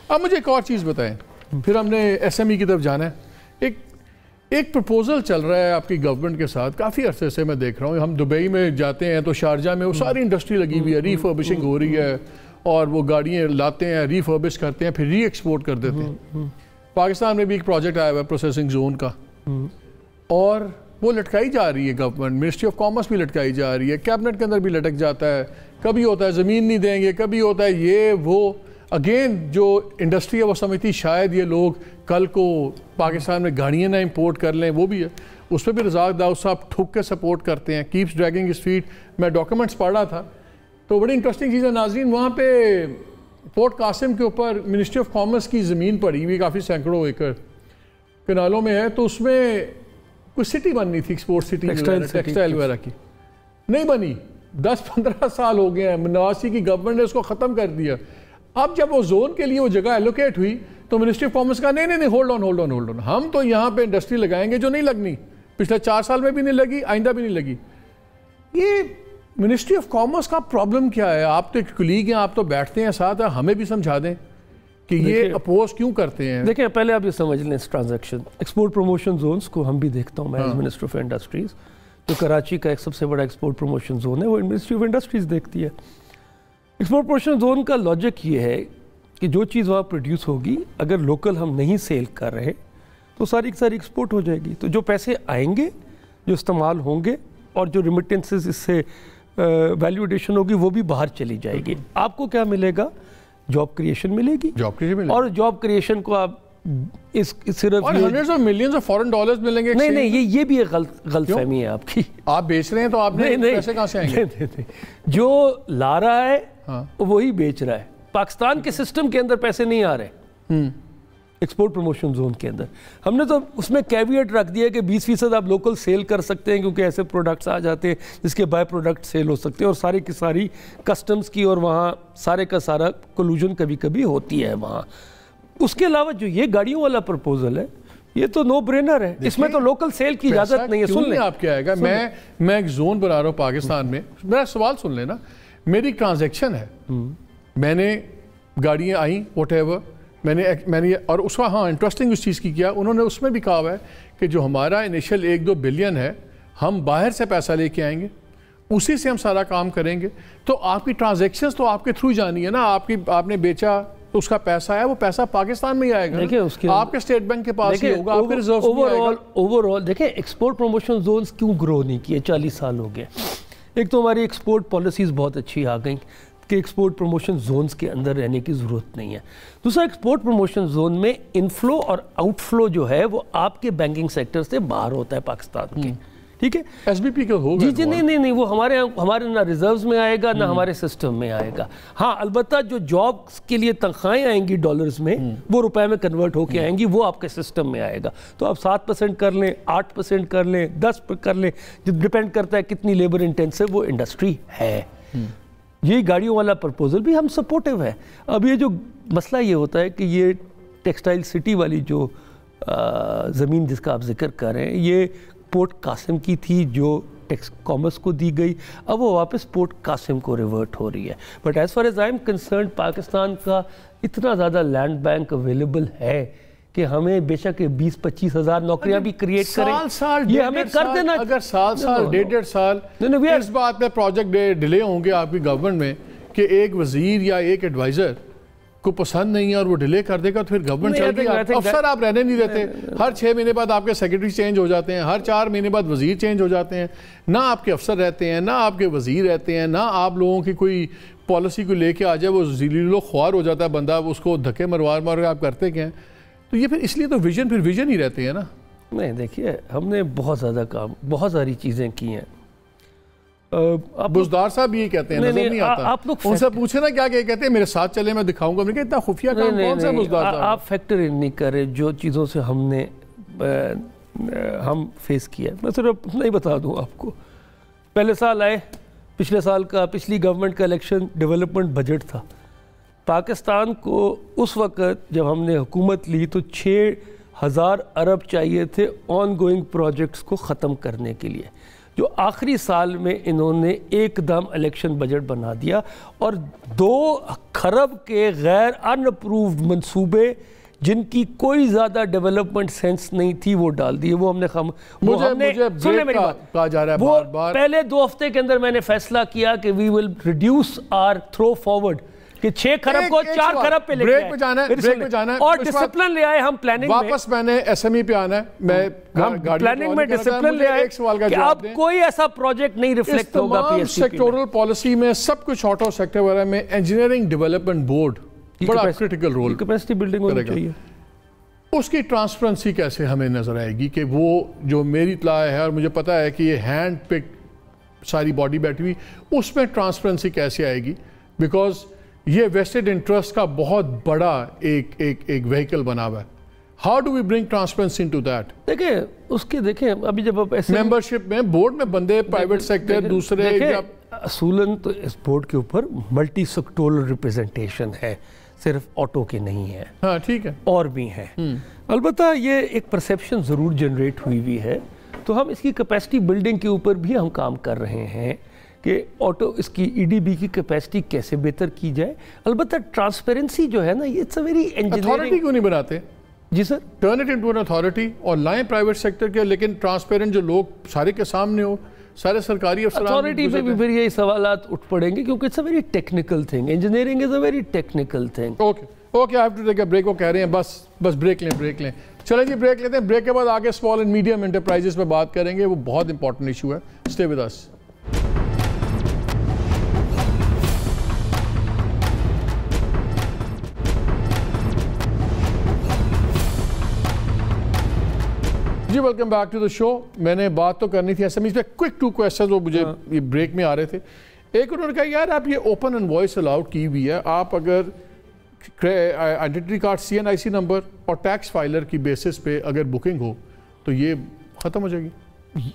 S3: اب مجھے ایک اور چیز بتائیں، پھر ہم نے SME کی طرف جانا ہے. ایک پرپوزل چل رہا ہے آپ کی گورنمنٹ کے ساتھ کافی عرصے سے، میں دیکھ رہا ہوں. ہم دبئی میں جاتے ہیں تو شارجہ میں وہ ساری انڈسٹری لگی ہوئی ہے، ریفربشنگ ہو رہی ہے، اور وہ گاڑیاں لاتے ہیں، ریفربش کرتے ہیں، پھر ری ایکسپورٹ کر دیتے ہیں. پاکستان میں بھی ایک پروجیکٹ آیا ہوا ہے پروسیسنگ زون کا، اور وہ لٹکائی جا رہی ہے گورنمنٹ. منسٹری آف کامرس بھی لٹکائی جا رہی ہے، کیبنٹ کے اندر بھی لٹک جاتا ہے. کبھی ہوتا ہے زمین نہیں دیں گے، کبھی ہوتا ہے یہ وہ. اگین جو انڈسٹری ہے وہ سمجھتی شاید یہ لوگ کل کو پاکستان میں گاڑیاں نہ امپورٹ کر لیں، وہ بھی ہے. اس پہ بھی رزاق داؤد صاحب ٹھک کے سپورٹ کرتے ہیں. Keeps dragging his feet. میں ڈاکیومنٹس پڑھ رہا تھا تو بڑی انٹرسٹنگ چیز ہے ناظرین. وہاں پہ پورٹ قاسم کے اوپر منسٹری آف کامرس کی زمین پڑی ہوئی کافی سینکڑوں ایکڑ کنالوں میں ہے، تو اس میں کوئی سٹی بننی تھی، ایکسپورٹ سٹی ٹیکسٹائل وغیرہ کی، نہیں بنی. 10-15 سال ہو گئے ہیں، نواسی کی گورنمنٹ نے اس کو ختم کر دیا. اب جب وہ زون کے لیے وہ جگہ ایلوکیٹ ہوئی تو منسٹری آف کامرس کا نہیں ہولڈ آن ہم تو یہاں پہ انڈسٹری لگائیں گے جو نہیں لگنی, پچھلے 4 سال میں بھی نہیں لگی, آئندہ بھی نہیں لگی. یہ منسٹری آف کامرس کا پرابلم کیا ہے؟ آپ تو ایک کلیگ ہیں, آپ تو بیٹھتے ہیں ساتھ, ہمیں بھی سمجھا دیں کہ یہ اپوز کیوں کرتے ہیں.
S2: دیکھیں پہلے آپ یہ سمجھ لیں, اس ٹرانزیکشن ایکسپورٹ پروموشن زونز کو ہم بھی دیکھتا ہوں میں ایز منسٹر آف انڈسٹریز, تو کراچی کا ایک سب سے بڑا ایکسپورٹ پروموشن زون ہے, وہ منسٹری آف انڈسٹریز دیکھتی ہے. ایکسپورٹ پروموشن زون کا لاجک یہ ہے کہ جو چیز وہاں پروڈیوس ہوگی اگر لوکل ہم نہیں سیل کر رہے تو ساری کی ساری ایکسپورٹ ہو جائے گی. تو جو پیسے آئیں گے, جو استعمال ہوں گے, اور جو ریمیٹنسز اس سے ویلیو ایڈیشن ہوگی وہ بھی باہر چلی جائے گی. آپ کو کیا ملے گا؟ جاب کریشن ملے گی. اور جاب کریشن کو آپ صرف
S3: hundreds of millions of foreign dollars ملیں گے.
S2: نہیں یہ بھی ایک غلط فہمی ہے آپ کی.
S3: آپ بیچ رہے ہیں تو آپ نے پیسے کہاں سے آئیں گے؟
S2: جو لا رہا ہے وہی بیچ رہا ہے. پاکستان کے سسٹم کے اندر پیسے نہیں آ رہے ایکسپورٹ پروموشن زون کے اندر. ہم نے تو اس میں کیویٹ رکھ دیا کہ 20% آپ لوکل سیل کر سکتے ہیں, کیونکہ ایسے پروڈکٹس آ جاتے ہیں جس کے بائی پروڈکٹ سیل ہو سکتے ہیں, اور ساری کی ساری کسٹمز کی اور وہاں سارے کا سارا کولوژن کبھی کبھی ہوتی ہے وہاں. اس کے علاوہ جو یہ گاڑیوں والا پرپوزل ہے یہ تو نو برینر ہے, اس میں تو لوکل سیل کی اجازت نہیں ہے. سن لیں
S3: آپ کیا آئے گا. میں ایک زون بنا رہا ہوں پاکستان میں, میرا سوال سن لینا. میری ٹرانزیکشن ہے, میں نے گاڑیاں آئیں واٹ ایور, میں نے اور اس کا انٹرسٹنگ اس چیز کی کیا, انہوں نے اس میں بھی کہا ہوا ہے کہ جو ہمارا انیشل 1-2 بلین ہے ہم باہر سے پیسہ لے کے آئیں گے, اسی سے ہم سارا کام کریں گے. تو آپ کی ٹرانزیکشنز تو آپ کے تھرو جانی ہے نا. آپ نے بیچا تو اس کا پیسہ ہے, وہ پیسہ پاکستان میں ہی آئے گا.
S2: دیکھیں اس کے
S3: آپ کے اسٹیٹ بینک کے پاس ہی ہوگا, آپ کے ریزروز میں آئے گا.
S2: اوور آل دیکھیں ایکسپورٹ پروموشن زونز کیوں گرو نہیں کیے, 40 سال ہو گئے. ایک تو ہماری ایکسپورٹ پالیسیز بہت اچھی آ گئیں کہ ایکسپورٹ پروموشن زونز کے اندر رہنے کی ضرورت نہیں ہے. دوسرا, ایکسپورٹ پروموشن زون میں انفلو اور آؤٹ فلو جو ہے وہ آپ کے بینکنگ سیکٹر سے باہر ہوتا ہے پاکستان کے. ٹھیک ہے,
S3: ایس بی پی کا ہوگا.
S2: جی نہیں وہ ہمارے نہ ریزروز میں آئے گا نہ ہمارے سسٹم میں آئے گا. ہاں البتہ جو جابس کے لیے تنخواہیں آئیں گی ڈالرز میں وہ روپے میں کنورٹ ہو کے آئیں گی, وہ آپ کے سسٹم میں آئے گا. تو آپ 7% کر لیں, 8% کر لیں, 10% کر لیں, جو ڈپینڈ کرتا ہے کتنی لیبر انٹینسو وہ انڈسٹری ہے. یہ گاڑیوں والا پرپوزل بھی ہم سپورٹیو ہے. اب یہ جو مسئلہ یہ ہوتا ہے کہ یہ ٹیکسٹائل سٹی والی جو زمین جس کا آپ ذکر کر رہے ہیں یہ پورٹ قاسم کی تھی جو کامرس کو دی گئی, اب وہ واپس پورٹ قاسم کو ریورٹ ہو رہی ہے. But as far as I am concerned Pakistan کا اتنا زیادہ لینڈ بینک اویلیبل ہے کہ ہمیں بے شک 20-25 ہزار نوکریاں بھی کریٹ کریں, یہ ہمیں کر دینا.
S3: اگر سال 1.5 سال اس بات میں پروجیکٹ ڈیلے ہوں گے آپ کی گورنمنٹ میں کہ ایک وزیر یا ایک ایڈوائزر کو پسند نہیں ہے اور وہ ڈیلے کر دے گا تو پھر گورنمنٹ چل گئی. افسر آپ رہنے نہیں دیتے, ہر 6 مہینے بعد آپ کے سیکرٹری چینج ہو جاتے ہیں, ہر 4 مہینے بعد وزیر چینج ہو جاتے ہیں, نہ آپ کے افسر رہتے ہیں, نہ آپ کے وزیر رہتے ہیں, نہ آپ لوگوں کی کوئی پالیسی کو لے کے آ جائے, وہ ذلیل و خوار ہو جاتا ہے بندہ, اس کو دھکے مار کے آپ کرتے کیا ہیں. تو یہ پھر اس لیے تو ویژن ہی رہتے ہیں نا.
S2: نہیں دیکھیے ہم نے بہت زیادہ کام, بہت ساری چیزیں کی ہیں.
S3: بزدار صاحب یہ کہتے ہیں, نظر نہیں آتا, ان سے پوچھے نا کیا کہتے ہیں, میرے ساتھ چلے میں دکھاؤں گا. میں نے کہا اتنا خفیہ کام کون سا بزدار صاحب؟
S2: آپ فیکٹر ان نہیں کر رہے جو چیزوں سے ہم فیس کیا. میں صرف نہیں بتا دوں آپ کو, پہلے سال آئے, پچھلے سال کا پچھلی گورنمنٹ کا الیکشن ڈیولپمنٹ بجٹ تھا. پاکستان کو اس وقت جب ہم نے حکومت لی تو 6,000 ارب چاہیے تھے آن گوئنگ پروجیکٹس کو ختم کرنے کے لیے, جو آخری سال میں انہوں نے ایک دم الیکشن بجٹ بنا دیا اور 2 خرب کے غیر ان اپرووڈ منصوبے جن کی کوئی زیادہ ڈیولپمنٹ سینس نہیں تھی وہ ڈال دیے. وہ ہم نے سن میری بات, وہ پہلے 2 ہفتے کے اندر میں نے فیصلہ کیا کہ we will reduce our throw forward کہ 6 کھرب کو 4 کھرب پہ لے کے
S3: بریک پہ جانا ہے
S2: اور ڈسپلن لے آئے. ہم پلاننگ
S3: واپس میں نے ایس ایم ای پہ آنا ہے, میں
S2: پلاننگ میں ڈسپلن لے آئے کہ اب کوئی ایسا پروجیکٹ نہیں ریفلیکٹ ہوگا پی ایس سی پی میں.
S3: سیکٹورل پالیسی میں سب کچھ آٹو سیکٹر وغیرہ میں انجینئرنگ ڈیولپمنٹ بورڈ بڑا کرٹیکل رول,
S2: کیپیسٹی بلڈنگ ہونی چاہیے.
S3: اس کی ٹرانسپیرنسی کیسے ہمیں نظر آئے گی کہ وہ جو میری اطلاع ہے اور مجھے پتا ہے کہ یہ ہینڈ پک ساری باڈی بیٹھی ہوئی, اس میں ٹرانسپیرنسی کیسے آئے گی؟ بیکاز یہ ویسٹڈ انٹرسٹ کا بہت بڑا ایک وہیکل بنا ہوا ہے. How do we bring transparency into that?
S2: دیکھیں ابھی جب آپ ایسے
S3: ممبرشپ میں بورڈ میں بندے پرائیویٹ سیکٹر دوسرے,
S2: اصولاً تو اس بورڈ کے اوپر ملٹی سیکٹورل ریپرزنٹیشن ہے. صرف آٹو کے نہیں ہیں,
S3: ہاں ٹھیک ہے,
S2: اور بھی ہیں. البتہ یہ ایک پرسیپشن ضرور جنریٹ ہوئی ہے, تو ہم اس کی کیپیسٹی بلڈنگ کے اوپر بھی ہم کام کر رہے ہیں کہ آٹو اس کی ای ڈی بی کی کیپیسٹی کیسے بہتر کی جائے. البتہ ٹرانسپیرنسی جو ہے نا, یہ اٹس اے ویری
S3: اتھارٹی کیوں نہیں بناتے؟
S2: جی sir,
S3: turn it into an authority اور لائیں پرائیویٹ سیکٹر کے, لیکن ٹرانسپیرنٹ جو لوگ سارے کے سامنے ہو, سارے سرکاری افسران.
S2: اتھارٹی پہ بھی پھر یہی سوالات اٹھ پڑیں گے کیونکہ it's a very technical thing. Engineering is a very technical thing.
S3: Okay I have to take a break. وہ کہہ رہے ہیں بس بریک لیں. چلیں جی بریک لیتے ہیں. بریک کے بعد آگے اسمال اینڈ میڈیم انٹرپرائزز پہ بات کریں گے, وہ بہت امپورٹنٹ ایشو ہے. Stay with us. جی welcome back to the show. میں نے بات تو کرنی تھی ایسے پہ کوئک 2 کویسچنز وہ مجھے یہ بریک میں آ رہے تھے. ایک انہوں نے کہا یار آپ یہ اوپن انوائس الاؤڈ کی ہوئی ہے, آپ اگر آئیڈینٹی کارڈ سی این آئی سی نمبر اور ٹیکس فائلر کی بیسس پہ اگر بکنگ ہو تو یہ ختم ہو جائے گی.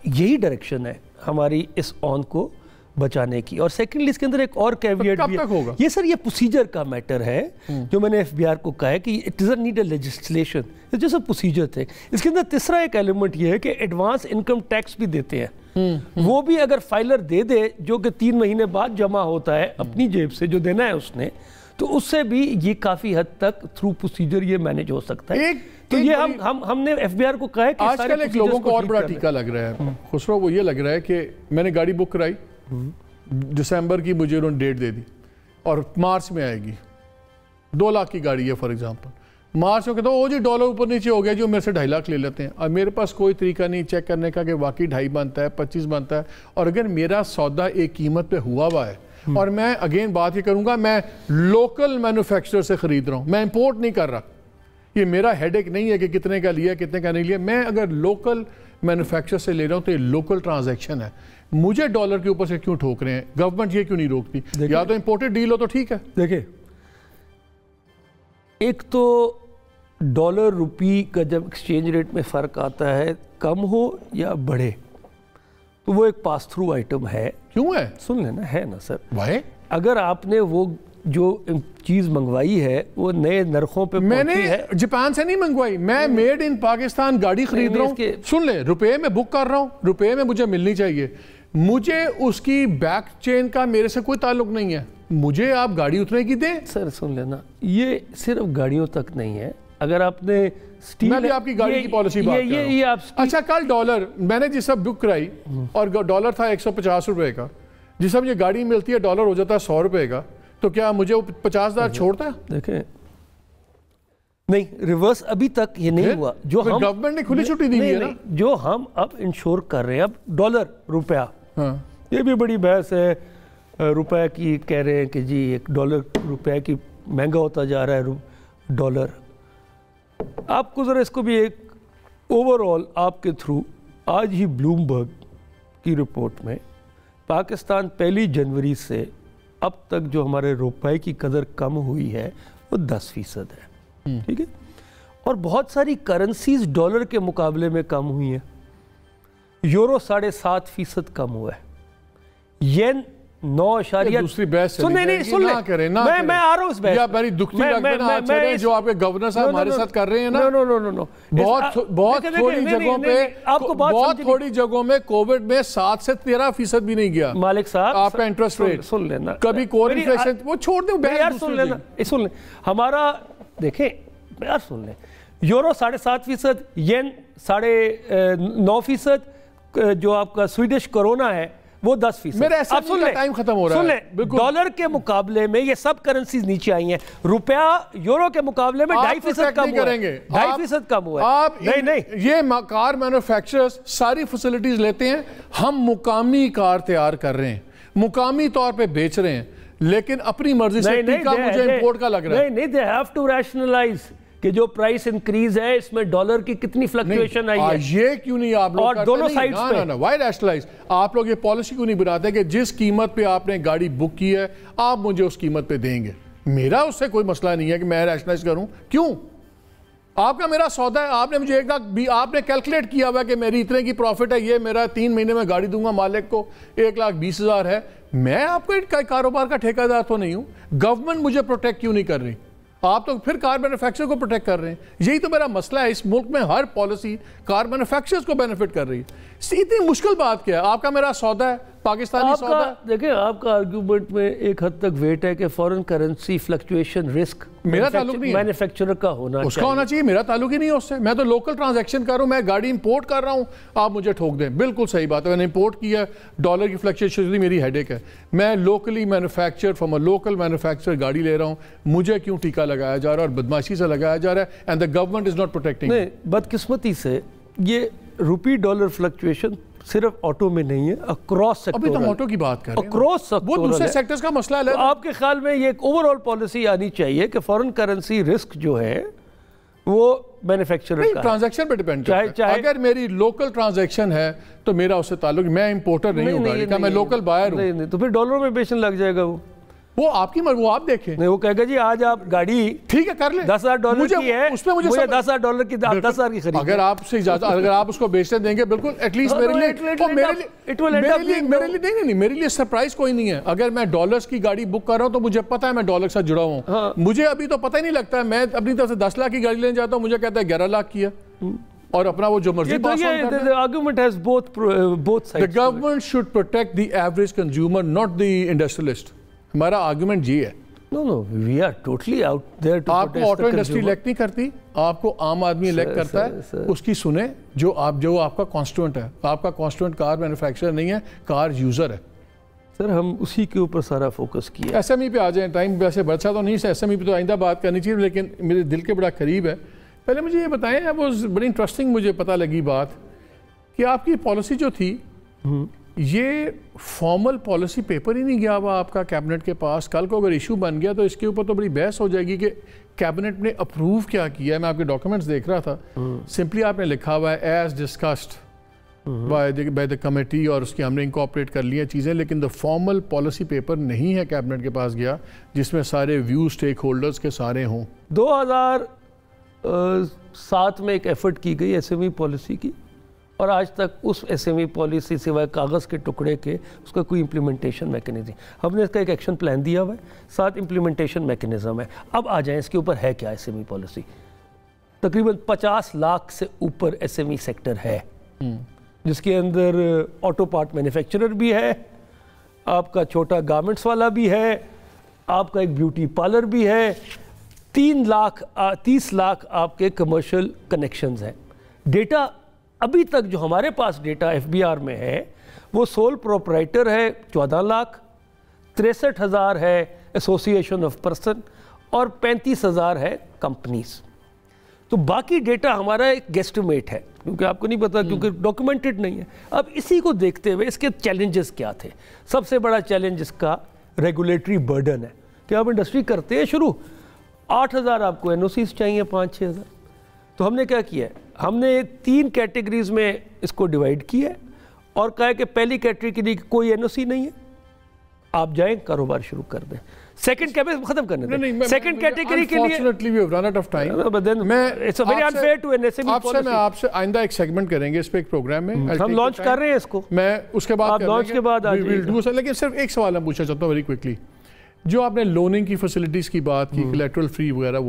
S2: یہی ڈائریکشن ہے ہماری اس آن کو بچانے کی. اور سیکنڈلی اس کے اندر ایک اور کیویٹ بھی ہے. یہ سر یہ پروسیجر کا میٹر ہے جو میں نے ایف بی آر کو کہا ہے کہ it doesn't need a legislation, جیسے پروسیجر تھے. اس کے اندر تیسرا ایک ایلیمنٹ یہ ہے کہ ایڈوانس انکم ٹیکس بھی دیتے ہیں, وہ بھی اگر فائلر دے دے جو کہ 3 مہینے بعد جمع ہوتا ہے اپنی جیب سے جو دینا ہے اس نے, تو اس سے بھی یہ کافی حد تک تھرو پروسیجر یہ مینیج ہو سکتا ہے. تو یہ ہم نے ایف بی آر کو کہا ہے کہ
S3: آج کل ایک لوگوں کو اور بڑا ٹیکا لگ رہا ہے خسرو, وہ یہ لگ رہا ہے کہ میں نے گاڑی بک کرائی, دسمبر کی مجھے انہوں نے ڈیٹ دے دی اور مارچ میں آئے گی, 2 لاکھ کی گاڑی ہے فار ایگزامپل. مارچ میں کہتا ہوں جی ڈالر اوپر نیچے ہو گیا جو میرے سے 2.5 لاکھ لے لیتے ہیں. اب میرے پاس کوئی طریقہ نہیں چیک کرنے کا کہ واقعی 2.5 بنتا ہے 25 بنتا ہے. اور اگر میرا سودا ایک قیمت پہ ہوا ہے اور میں اگین بات یہ کروں گا, میں لوکل مینوفیکچرر سے خرید رہا ہوں, میں امپورٹ نہیں کر رہا. یہ میرا ہیڈ ایک نہیں ہے کہ کتنے کا لیا کتنے کا نہیں لیا. میں اگر لوکل مینوفیکچرر سے لے رہا ہوں تو یہ لوکل ٹرانزیکشن ہے. مجھے ڈالر کے اوپر سے کیوں ٹھوک رہے ہیں؟ گورنمنٹ یہ کیوں نہیں روکتی؟ یا تو امپورٹڈ ڈیل ہو تو ٹھیک ہے.
S2: دیکھیں, ایک تو ڈالر روپی کا جب ایکسچینج ریٹ میں فرق آتا ہے, کم ہو یا بڑھے, تو وہ ایک پاس تھرو آئٹم ہے.
S3: کیوں ہے؟
S2: سن لینا ہے نا سر.
S3: بھائی
S2: اگر آپ نے وہ جو چیز منگوائی ہے وہ نئے نرخوں پہ
S3: میں نے
S2: ہے,
S3: جاپان سے نہیں منگوائی, میں میڈ ان پاکستان گاڑی خرید رہا ہوں. سن لیں, روپے میں بک کر رہا ہوں, روپے میں مجھے ملنی چاہیے. مجھے اس کی بیک چین کا میرے سے کوئی تعلق نہیں ہے, مجھے آپ گاڑی اتنے کی دیں.
S2: سر سن لینا, یہ صرف گاڑیوں تک نہیں ہے. اگر آپ نے
S3: میں بھی آپ کی گاڑی کی پالیسی بات کر رہا ہوں. اچھا کل ڈالر میں نے جس سب بک کرائی اور ڈالر تھا 150 روپے کا, جس سب یہ گاڑی ملتی ہے ڈالر ہو جاتا ہے 100 روپے کا, تو کیا مجھے وہ 50,000 چھوڑتا ہے؟
S2: دیکھیں نہیں, ریورس ابھی تک یہ نہیں ہوا. جو ہم
S3: گورنمنٹ نے کھلی چھٹی دی ہے نا,
S2: جو ہم اب انشور کر رہے ہیں. اب ڈالر روپیہ, یہ بھی بڑی بحث ہے. روپے کی کہہ رہے ہیں کہ جی ایک ڈالر روپے کی مہنگا ہوتا جا رہا ہے ڈالر. آپ کو ذرا اس کو بھی ایک اوور آل آپ کے تھرو, آج ہی بلومبرگ کی رپورٹ میں پاکستان 1 جنوری سے اب تک جو ہمارے روپے کی قدر کم ہوئی ہے وہ 10% ہے. ٹھیک ہے, اور بہت ساری کرنسیز ڈالر کے مقابلے میں کم ہوئی ہیں. یورو 7.5% کم ہوا ہے, ین 9.0
S3: دوسری بحث
S2: سن لیں میں آ رہا ہوں اس بحث
S3: یا میری دکھتی لگن آج چھڑے جو آپ کے گورنر صاحب ہمارے ساتھ کر رہے ہیں نا. بہت تھوڑی جگہوں پہ, بہت تھوڑی جگہوں میں کووڈ میں 7 سے 13% بھی نہیں گیا
S2: مالک صاحب
S3: آپ کا انٹرسٹ ریٹ.
S2: سن لینا,
S3: کبھی کور انفلیشن وہ چھوڑ دیں بحث.
S2: سن لینا, سن لیں ہمارا, دیکھیں یار سن لیں, یورو 7.5%, ین 9.5%, جو آپ کا سویڈش کرونا ہے وہ 10%.
S3: میرا ایسا ٹائم ختم ہو رہا ہے.
S2: ڈالر کے مقابلے میں یہ سب کرنسیز نیچے آئی ہیں. روپیہ یورو کے مقابلے میں 2.5% کم ہوا ہے. 2.5% کم ہوا ہے.
S3: آپ نہیں, یہ کار مینوفیکچررز ساری فیسلٹیز لیتے ہیں, ہم مقامی کار تیار کر رہے ہیں, مقامی طور پہ بیچ رہے ہیں, لیکن اپنی مرضی سے ٹیکا مجھے امپورٹ کا لگ رہا ہے.
S2: نہیں, they have to rationalize کہ جو پرائس انکریز ہے اس میں ڈالر کی کتنی فلکچویشن آئی ہے.
S3: یہ کیوں نہیں آپ لوگ
S2: اور دونوں سائڈز پہ
S3: وائی ریشنلائز, آپ لوگ یہ پالیسی کیوں نہیں بناتے کہ جس قیمت پہ آپ نے گاڑی بک کی ہے آپ مجھے اس قیمت پہ دیں گے. میرا اس سے کوئی مسئلہ نہیں ہے کہ میں ریشنلائز کروں. کیوں؟ آپ کا میرا سودا ہے, آپ نے مجھے 1 لاکھ بھی آپ نے کیلکولیٹ کیا ہوا کہ میری اتنے کی پروفٹ ہے, یہ میرا 3 مہینے میں گاڑی دوں گا مالک کو 1,20,000 ہے, میں آپ کا کاروبار کا ٹھیکہ دار تو نہیں ہوں. گورنمنٹ مجھے پروٹیکٹ کیوں نہیں کر رہی؟ آپ تو پھر کار مینوفیکچرر کو پروٹیکٹ کر رہے ہیں. یہی تو میرا مسئلہ ہے. اس ملک میں ہر پالیسی کار مینوفیکچررز کو بینیفٹ کر رہی ہے. اتنی مشکل بات کیا ہے؟ آپ کا میرا سودا ہے, پاکستانی سودا ہے.
S2: دیکھیں آپ کا آرگیومنٹ میں ایک حد تک ویٹ ہے کہ فورن کرنسی فلکچویشن رسک
S3: میرا تعلق نہیں ہے,
S2: مینوفیکچرر کا ہونا
S3: اس کا ہونا چاہیے. میرا تعلق ہی نہیں ہے اس سے. میں تو لوکل ٹرانزیکشن کر رہا ہوں. میں گاڑی امپورٹ کر رہا ہوں, آپ مجھے ٹھوک دیں. بالکل صحیح بات ہے. میں نے امپورٹ کیا, ڈالر کی فلکچویشن میری ہیڈ ایک ہے. میں locally manufacture from a local manufacturer گاڑی لے رہا ہوں. مجھے کیوں ٹیکہ لگایا جا رہا ہے اور بدماشی سے لگایا جا رہا ہے, and the government is not protecting.
S2: نہیں, بدقسمتی سے یہ روپی ڈالر فلکچویشن صرف آٹو میں نہیں ہے, اکراس سیکٹر.
S3: ابھی تو آٹو کی بات کر رہے ہیں,
S2: اکراس سیکٹر
S3: وہ دوسرے سیکٹرز کا مسئلہ ہے.
S2: آپ کے خیال میں یہ ایک اوور آل پالیسی آنی چاہیے کہ فورن کرنسی رسک جو ہے وہ مینوفیکچرر کا
S3: ٹرانزیکشن پہ ڈیپینڈ کرتا ہے. اگر میری لوکل ٹرانزیکشن ہے تو میرا اس سے تعلق, میں امپورٹر نہیں ہوں گاڑی کا, میں لوکل بائر ہوں.
S2: نہیں, تو پھر ڈالروں میں بیچنے لگ جائے گا.
S3: وہ آپ کی وہ آپ دیکھیں.
S2: نہیں, وہ کہے گا جی آج آپ گاڑی
S3: ٹھیک ہے کر لیں,
S2: $10,000 کی ہے,
S3: اس پہ مجھے
S2: $10,000 کی 10,000 کی خرید.
S3: اگر آپ سے اجازت, اگر آپ اس کو بیچنے دیں گے بالکل ایٹ لیسٹ میرے لیے سرپرائز کوئی نہیں ہے. اگر میں ڈالرز کی گاڑی بک کر رہا ہوں تو مجھے پتا ہے میں ڈالر سے جڑا ہوں. مجھے ابھی تو پتہ ہی نہیں لگتا ہے. میں اپنی طرف سے 10 لاکھ کی گاڑی لینے جاتا ہوں, مجھے کہتا ہے 11 لاکھ کی ہے, اور اپنا وہ جو مرضی پاس آن کرتا ہے.
S2: argument has both sides.
S3: The government should protect the average consumer, not the industrialist. ہمارا آرگومنٹ یہ ہے.
S2: No, we are totally out there to
S3: آپ کو آٹو انڈسٹری الیکٹ نہیں کرتی, آپ کو عام آدمی الیکٹ کرتا ہے. اس کی سنیں جو آپ کا کانسٹیٹوئنٹ ہے. آپ کا کانسٹیٹوئنٹ کار مینوفیکچرر نہیں ہے, کار یوزر ہے.
S2: سر ہم اسی کے اوپر سارا فوکس کیا.
S3: ایس ایم ای پہ آ جائیں, ٹائم ویسے بچا تو نہیں ہے, ایس ایم ای پہ تو آئندہ بات کرنی چاہیے, لیکن میرے دل کے بڑا قریب ہے. پہلے مجھے یہ بتائیں, وہ بڑی انٹرسٹنگ مجھے پتہ لگی بات کہ آپ کی پالیسی جو تھی یہ فارمل پالیسی پیپر ہی نہیں گیا ہوا آپ کا کیبنٹ کے پاس. کل کو اگر ایشو بن گیا تو اس کے اوپر تو بڑی بحث ہو جائے گی کہ کیبنٹ نے اپروو کیا کیا ہے. میں آپ کے ڈاکیومنٹس دیکھ رہا تھا, سمپلی آپ نے لکھا ہوا ہے as discussed by the committee, اور اس کی ہم نے انکارپوریٹ کر لی ہیں چیزیں, لیکن دا فارمل پالیسی پیپر نہیں ہے کیبنٹ کے پاس گیا جس میں سارے ویو اسٹیک ہولڈرز کے سارے ہوں.
S2: 2007 میں ایک ایفرٹ کی گئی ایس ایم ای پالیسی کی, اور آج تک اس ایس ایم ای پالیسی سوائے کاغذ کے ٹکڑے کے اس کا کوئی امپلیمنٹیشن میکنزم. ہم نے اس کا ایک ایکشن پلان دیا ہوا ہے, ساتھ امپلیمنٹیشن میکنزم ہے. اب آ جائیں اس کے اوپر ہے کیا ایس ایم ای پالیسی. تقریباً 50 لاکھ سے اوپر ایس ایم ای سیکٹر ہے, جس کے اندر آٹو پارٹ مینوفیکچرر بھی ہے, آپ کا چھوٹا گارمنٹس والا بھی ہے, آپ کا ایک بیوٹی پارلر بھی ہے, 30 لاکھ آپ کے کمرشل کنیکشنز ہیں. ڈیٹا ابھی تک جو ہمارے پاس ڈیٹا ایف بی آر میں ہے وہ سول پروپرائٹر ہے 14 لاکھ, 63,000 ہے ایسوسیشن آف پرسن, اور 35,000 ہے کمپنیز. تو باقی ڈیٹا ہمارا ایک گیسٹیمیٹ ہے, کیونکہ آپ کو نہیں پتا, کیونکہ ڈاکیومنٹڈ نہیں ہے. اب اسی کو دیکھتے ہوئے اس کے چیلنجز کیا تھے. سب سے بڑا چیلنج اس کا ریگولیٹری برڈن ہے کہ آپ انڈسٹری کرتے ہیں شروع, 8,000 آپ کو این او سیز چاہیے, 5-6,000. تو ہم نے کیا کیا ہے, ہم نے 3 کیٹیگریز میں اس کو ڈیوائیڈ کیا ہے, اور کہا کہ پہلی کیٹیگری کے لیے کوئی این او سی نہیں ہے, آپ جائیں کاروبار شروع کر دیں. سیکنڈ کیٹیگری ختم کرنے دیں. سیکنڈ کیٹیگری کے لیے
S3: unfortunately we have run out of time.
S2: It's very unfair to an SME policy.
S3: میں آپ سے آئندہ ایک سیگمنٹ کریں گے اس پہ, ایک پروگرام میں
S2: ہم لانچ کر رہے ہیں اس کو,
S3: میں اس کے بعد
S2: لانچ کے بعد
S3: لیکن صرف ایک سوال میں پوچھنا چاہتا ہوں ویری کوئکلی. جو آپ نے لوننگ کی فیسلٹیز کی بات کی, کولیٹرل فری وغیرہ,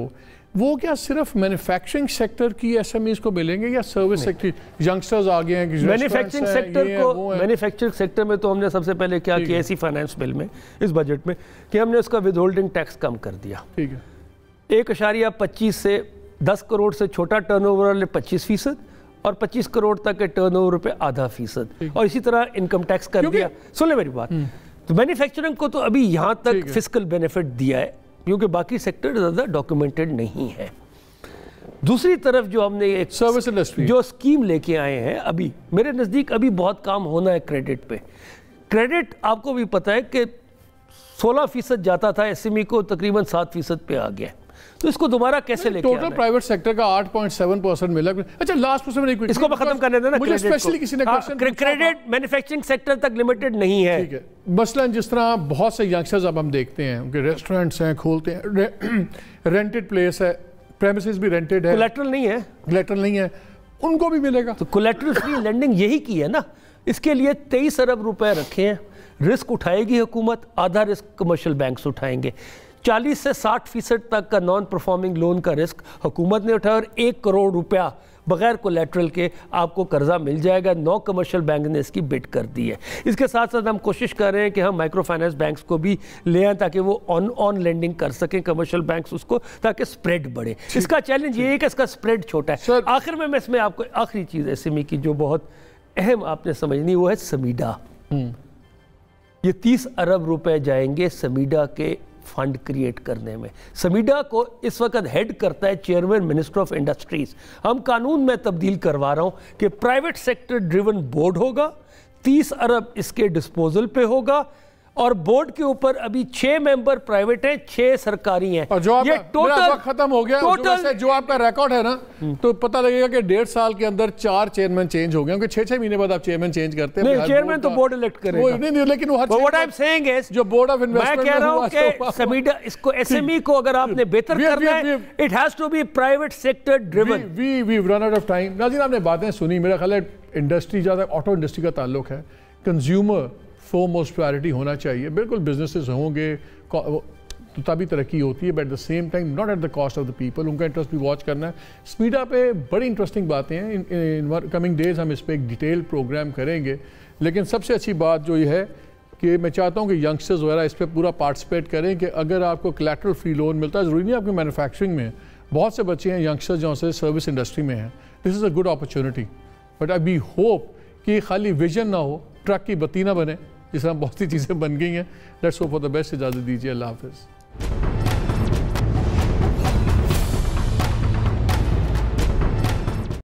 S3: وہ کیا صرف مینوفیکچرنگ سیکٹر کی ایس ایم ایز کو ملیں گے یا سروس سیکٹر؟ ینگسٹرز آ گئے ہیں,
S2: مینوفیکچرنگ سیکٹر کو, مینوفیکچرنگ سیکٹر میں تو ہم نے سب سے پہلے کیا کیا ایسی فائنانس بل میں, اس بجٹ میں, کہ ہم نے اس کا ود ہولڈنگ ٹیکس کم کر دیا.
S3: ٹھیک ہے,
S2: 1.25 سے 10 کروڑ سے چھوٹا ٹرن اوور والے 25%, اور 25 کروڑ تک کے ٹرن اوور پہ 0.5%, اور اسی طرح انکم ٹیکس کر دیا. سن لیں میری بات. تو مینوفیکچرنگ کو تو ابھی یہاں تک فسکل بینیفٹ دیا ہے, کیونکہ باقی سیکٹر زیادہ ڈاکیومنٹڈ نہیں ہے. دوسری طرف جو ہم نے ایک
S3: سروس انڈسٹری
S2: جو اسکیم لے کے آئے ہیں, ابھی میرے نزدیک ابھی بہت کام ہونا ہے کریڈٹ پہ. کریڈٹ آپ کو بھی پتہ ہے کہ 16% جاتا تھا ایس ایم ای کو, تقریباً 7% پہ آ گیا. تو اس کو دوبارہ کیسے لے کے آنا ہے؟
S3: ٹوٹل پرائیوٹ سیکٹر کا 8.7% ملا. اچھا لاسٹ پرسن میں
S2: اس کو ختم کرنے دینا.
S3: مجھے اسپیشلی کسی نے
S2: کریڈٹ مینوفیکچرنگ سیکٹر تک لمیٹڈ نہیں ہے.
S3: ٹھیک ہے, مثلاً جس طرح بہت سے ینگسٹرز اب ہم دیکھتے ہیں کہ ریسٹورنٹس ہیں, کھولتے ہیں, رینٹڈ پلیس ہے, پریمیسز بھی رینٹڈ ہے,
S2: کولیٹرل نہیں ہے,
S3: ان کو بھی ملے گا.
S2: تو کولیٹرل فری لینڈنگ یہی کی ہے نا. اس کے لیے 23 ارب روپے رکھے ہیں, رسک اٹھائے گی حکومت, آدھا رسک کمرشل بینکس اٹھائیں گے. 40 سے 60% تک کا نان پرفارمنگ لون کا رسک حکومت نے اٹھایا اور 1 کروڑ روپیہ بغیر کولیٹرل کے آپ کو قرضہ مل جائے گا. 9 کمرشل بینک نے اس کی بڈ کر دی ہے. اس کے ساتھ ساتھ ہم کوشش کر رہے ہیں کہ ہم مائکرو فائنانس بینکس کو بھی لے آئیں تاکہ وہ آن لینڈنگ کر سکیں کمرشل بینکس اس کو, تاکہ سپریڈ بڑھے. اس کا چیلنج یہ ہے کہ اس کا سپریڈ چھوٹا ہے. آخر میں اس میں آپ کو آخری چیز ایس ایم ای کی جو بہت اہم آپ نے سمجھنی وہ ہے سمیڈا. یہ 30 ارب روپے جائیں گے سمیڈا کے فنڈ کریٹ کرنے میں. سمیڈا کو اس وقت ہیڈ کرتا ہے چیئرمین منسٹر آف انڈسٹریز. ہم قانون میں تبدیل کروا رہا ہوں کہ پرائیویٹ سیکٹر ڈریون بورڈ ہوگا, 30 ارب اس کے ڈسپوزل پہ ہوگا, اور بورڈ کے اوپر ابھی 6 ممبر پرائیویٹ ہیں, 6 سرکاری ہیں.
S3: اور جو آپ کا ختم ہو گیا, جو آپ کا ریکارڈ ہے نا, تو پتہ لگے گا کہ 1.5 سال کے اندر 4 چیئرمین چینج ہو گئے, کیونکہ 6 مہینے بعد آپ چیئرمین چینج کرتے ہیں.
S2: نہیں, چیئرمین تو بورڈ الیکٹ کرے گا.
S3: نہیں, لیکن وہ
S2: what I'm saying is,
S3: جو بورڈ آف انویسٹمنٹ
S2: میں کہہ رہا ہوں کہ سمیڈا اس کو ایس ایم ای کو اگر آپ نے بہتر کرنا ہے, it has to be private sector driven.
S3: we've run out of time. ناظرین, آپ نے باتیں سنی. میرا خیال ہے انڈسٹری جہاں تک آٹو انڈسٹری کا تعلق ہے, کنزیومر فورموسٹ پرائرٹی ہونا چاہیے. بالکل بزنسز ہوں گے تو تبھی ترقی ہوتی ہے, but at the same time not at the cost of the people. ان کا انٹرسٹ بھی واچ کرنا ہے. سمیڈا پہ بڑی انٹرسٹنگ باتیں ہیں. ان کمنگ ڈیز ہم اس پہ ایک ڈیٹیل پروگرام کریں گے. لیکن سب سے اچھی بات جو یہ ہے کہ میں چاہتا ہوں کہ ینگسٹرز وغیرہ اس پہ پورا پارٹیسپیٹ کریں کہ اگر آپ کو کولیٹرل فری لون ملتا ہے, ضروری نہیں آپ کی مینوفیکچرنگ میں. بہت سے بچے ہیں ینگسٹرز جو سے سروس انڈسٹری میں ہیں. This is a good opportunity, but I be hope کہ خالی ویژن نہ ہو, ٹرک کی بتی نہ بنے, جس طرح بہت سی چیزیں بن گئی ہیں. Let's hope for the best. اجازت دیجیے. اللہ حافظ.